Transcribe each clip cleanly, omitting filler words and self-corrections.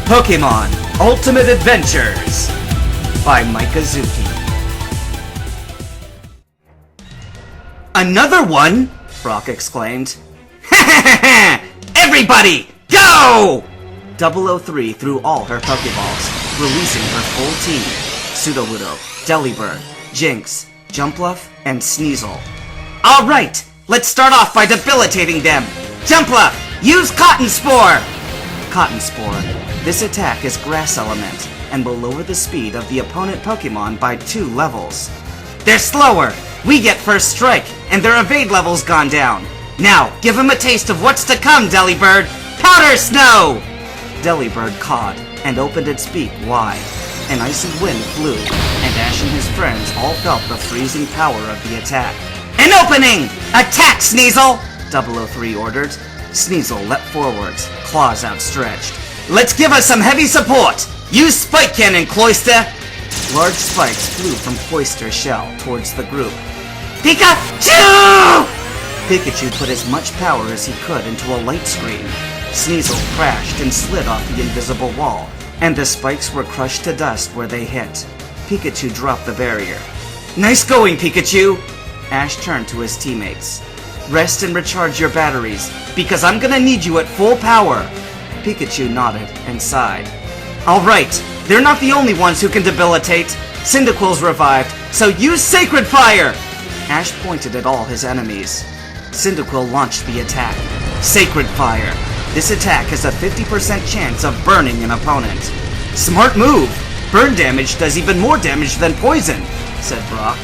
Pokemon Ultimate Adventures by Mikazuki. Another one? Brock exclaimed. Ha ha ha ha! Everybody, go! 003 threw all her Pokeballs, releasing her full team. Sudowoodo, Delibird, Jinx, Jumpluff, and Sneasel. Alright, let's start off by debilitating them! Jumpluff, use Cotton Spore! Cotton Spore. This attack is Grass Element, and will lower the speed of the opponent Pokemon by 2 levels. They're slower! We get first strike, and their evade level's gone down. Now, give them a taste of what's to come, Delibird! Powder Snow! Delibird cawed, and opened its beak wide. An icy wind blew, and Ash and his friends all felt the freezing power of the attack. An opening! Attack, Sneasel! 003 ordered. Sneasel leapt forwards, claws outstretched. Let's give us some heavy support! Use Spike Cannon, Cloyster! Large spikes flew from Cloyster's shell towards the group. Pikachu! Pikachu put as much power as he could into a light screen. Sneasel crashed and slid off the invisible wall, and the spikes were crushed to dust where they hit. Pikachu dropped the barrier. Nice going, Pikachu! Ash turned to his teammates. Rest and recharge your batteries, because I'm gonna need you at full power. Pikachu nodded and sighed. Alright, they're not the only ones who can debilitate. Cyndaquil's revived, so use Sacred Fire! Ash pointed at all his enemies. Cyndaquil launched the attack. Sacred Fire. This attack has a 50% chance of burning an opponent. Smart move! Burn damage does even more damage than poison, said Brock.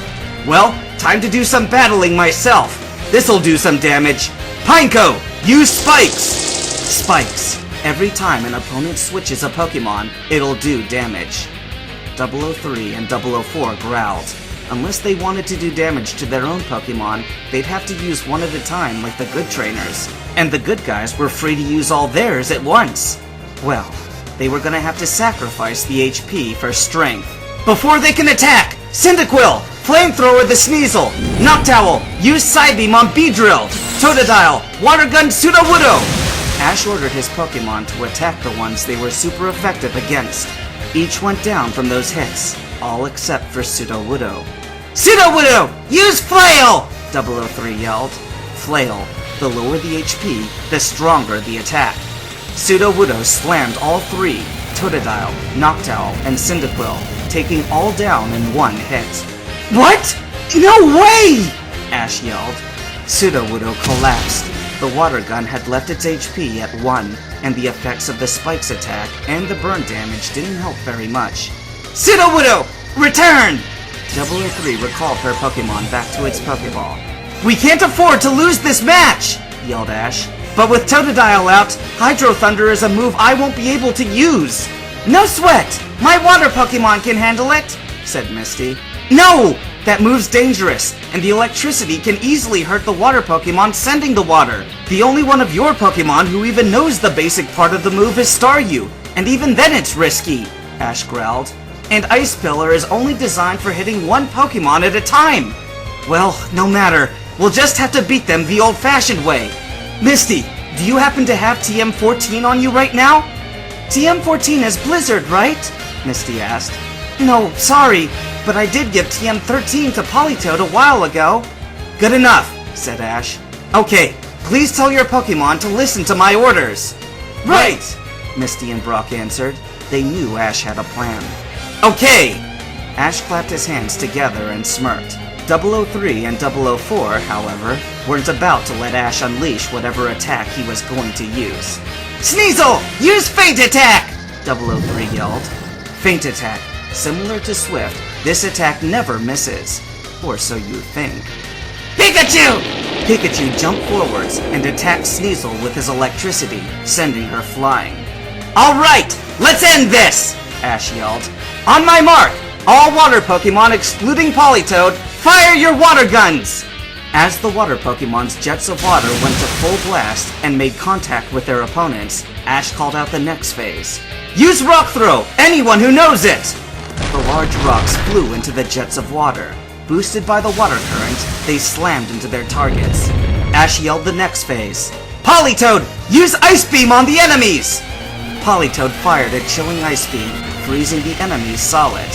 Well, time to do some battling myself. This'll do some damage. Pineco, use Spikes! Spikes. Every time an opponent switches a Pokemon, it'll do damage. 003 and 004 growled. Unless they wanted to do damage to their own Pokemon, they'd have to use one at a time like the good trainers. And the good guys were free to use all theirs at once. Well, they were gonna have to sacrifice the HP for strength. Before they can attack, Cyndaquil! Flamethrower the Sneasel! Noctowl! Use Psybeam on Beedrill! Totodile! Water Gun Sudowoodo! Ash ordered his Pokemon to attack the ones they were super effective against. Each went down from those hits, all except for Sudowoodo. Sudowoodo! Use Flail! 003 yelled. Flail. The lower the HP, the stronger the attack. Sudowoodo slammed all 3, Totodile, Noctowl, and Cyndaquil, taking all down in one hit. What? No way! Ash yelled. Sudowoodo collapsed. The water gun had left its HP at 1, and the effects of the Spikes attack and the burn damage didn't help very much. Sudowoodo! Return! 003 recalled her Pokemon back to its Pokeball. We can't afford to lose this match! Yelled Ash. But with Totodile out, Hydro Thunder is a move I won't be able to use! No sweat! My water Pokemon can handle it! Said Misty. No! That move's dangerous, and the electricity can easily hurt the water Pokemon sending the water. The only one of your Pokemon who even knows the basic part of the move is Staryu, and even then it's risky, Ash growled. And Ice Pillar is only designed for hitting one Pokemon at a time. Well, no matter. We'll just have to beat them the old-fashioned way. Misty, do you happen to have TM14 on you right now? TM14 is Blizzard, right? Misty asked. No, sorry, but I did give TM13 to Politoed a while ago. Good enough, said Ash. Okay, please tell your Pokemon to listen to my orders. Right, Misty and Brock answered. They knew Ash had a plan. Okay! Ash clapped his hands together and smirked. 003 and 004, however, weren't about to let Ash unleash whatever attack he was going to use. Sneasel! Use Feint Attack! 003 yelled. Feint Attack. Similar to Swift, this attack never misses. Or so you think. Pikachu! Pikachu jumped forwards and attacked Sneasel with his electricity, sending her flying. Alright! Let's end this! Ash yelled. On my mark! All water Pokemon excluding Politoed, fire your water guns! As the water Pokemon's jets of water went to full blast and made contact with their opponents, Ash called out the next phase. Use Rock Throw! Anyone who knows it! The large rocks flew into the jets of water. Boosted by the water current, they slammed into their targets. Ash yelled the next phase. Politoed, use Ice Beam on the enemies! Politoed fired a chilling ice beam, freezing the enemy solid.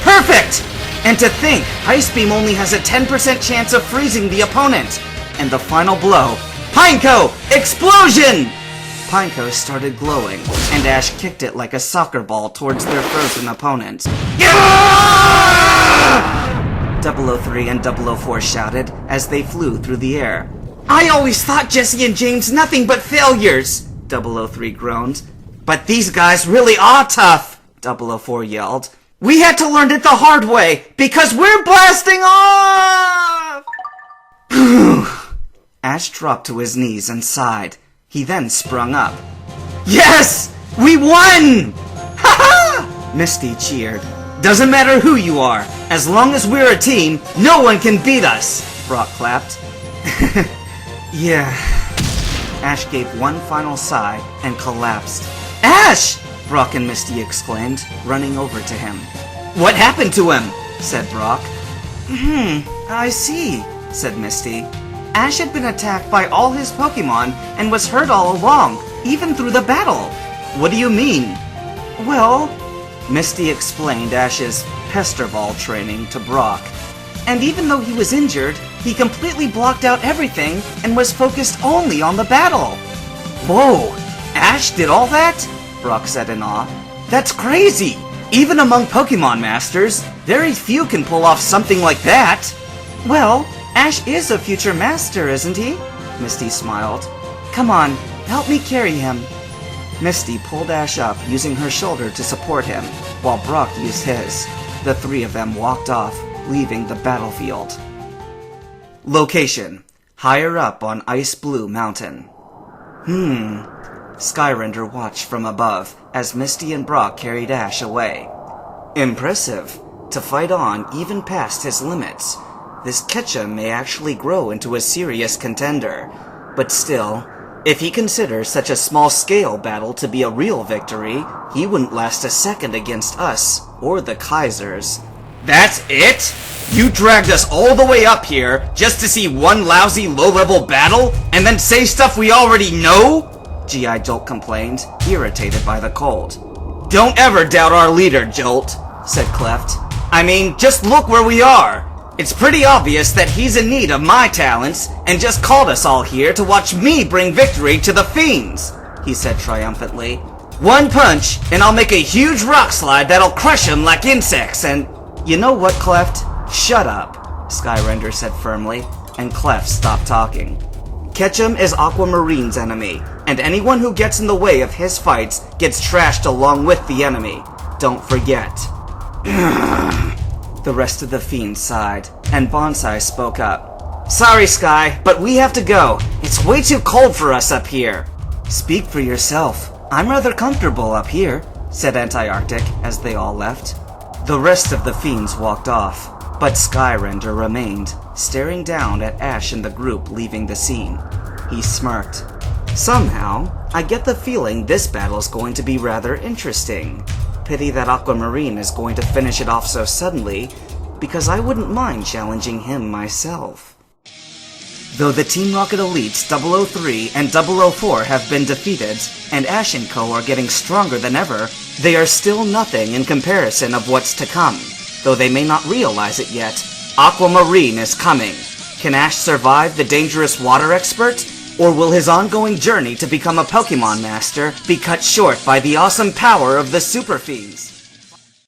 Perfect! And to think, Ice Beam only has a 10% chance of freezing the opponent. And the final blow, Pineco! Explosion! Pineco started glowing, and Ash kicked it like a soccer ball towards their frozen opponent. 003 and 004 shouted as they flew through the air. I always thought Jesse and James nothing but failures, 003 groaned. But these guys really are tough, 004 yelled. We had to learn it the hard way, because we're blasting off! Ash dropped to his knees and sighed. He then sprung up. Yes! We won! Ha-ha! Misty cheered. Doesn't matter who you are. As long as we're a team, no one can beat us! Brock clapped. Yeah. Ash gave one final sigh and collapsed. Ash! Brock and Misty exclaimed, running over to him. What happened to him? Said Brock. I see, said Misty. Ash had been attacked by all his Pokemon and was hurt all along, even through the battle. What do you mean? Well, Misty explained Ash's Pester Ball training to Brock. And even though he was injured, he completely blocked out everything and was focused only on the battle. Whoa! Ash did all that? Brock said in awe. That's crazy! Even among Pokemon Masters, very few can pull off something like that. Well, Ash is a future master, isn't he? Misty smiled. Come on, help me carry him. Misty pulled Ash up using her shoulder to support him, while Brock used his. The three of them walked off, leaving the battlefield. Location: higher up on Ice Blue Mountain. Skyrender watched from above as Misty and Brock carried Ash away. Impressive. To fight on even past his limits. This Ketchum may actually grow into a serious contender. But still, if he considers such a small-scale battle to be a real victory, he wouldn't last a second against us, or the Kaisers. That's it? You dragged us all the way up here just to see one lousy low-level battle, and then say stuff we already know? G.I. Jolt complained, irritated by the cold. Don't ever doubt our leader, Jolt, said Cleft. I mean, just look where we are. It's pretty obvious that he's in need of my talents, and just called us all here to watch me bring victory to the Fiends, he said triumphantly. One punch, and I'll make a huge rock slide that'll crush them like insects, and... You know what, Cleft? Shut up, Skyrender said firmly, and Cleft stopped talking. Ketchum is Aquamarine's enemy, and anyone who gets in the way of his fights gets trashed along with the enemy. Don't forget. The rest of the Fiends sighed, and Bonsai spoke up. Sorry, Sky, but we have to go. It's way too cold for us up here. Speak for yourself. I'm rather comfortable up here, said Antarctic as they all left. The rest of the Fiends walked off, but Skyrender remained, staring down at Ash and the group leaving the scene. He smirked. Somehow, I get the feeling this battle's going to be rather interesting. Pity that Aquamarine is going to finish it off so suddenly, because I wouldn't mind challenging him myself. Though the Team Rocket Elites 003 and 004 have been defeated, and Ash & Co. are getting stronger than ever, they are still nothing in comparison of what's to come. Though they may not realize it yet, Aquamarine is coming. Can Ash survive the dangerous water expert? Or will his ongoing journey to become a Pokemon Master be cut short by the awesome power of the Super Fiends?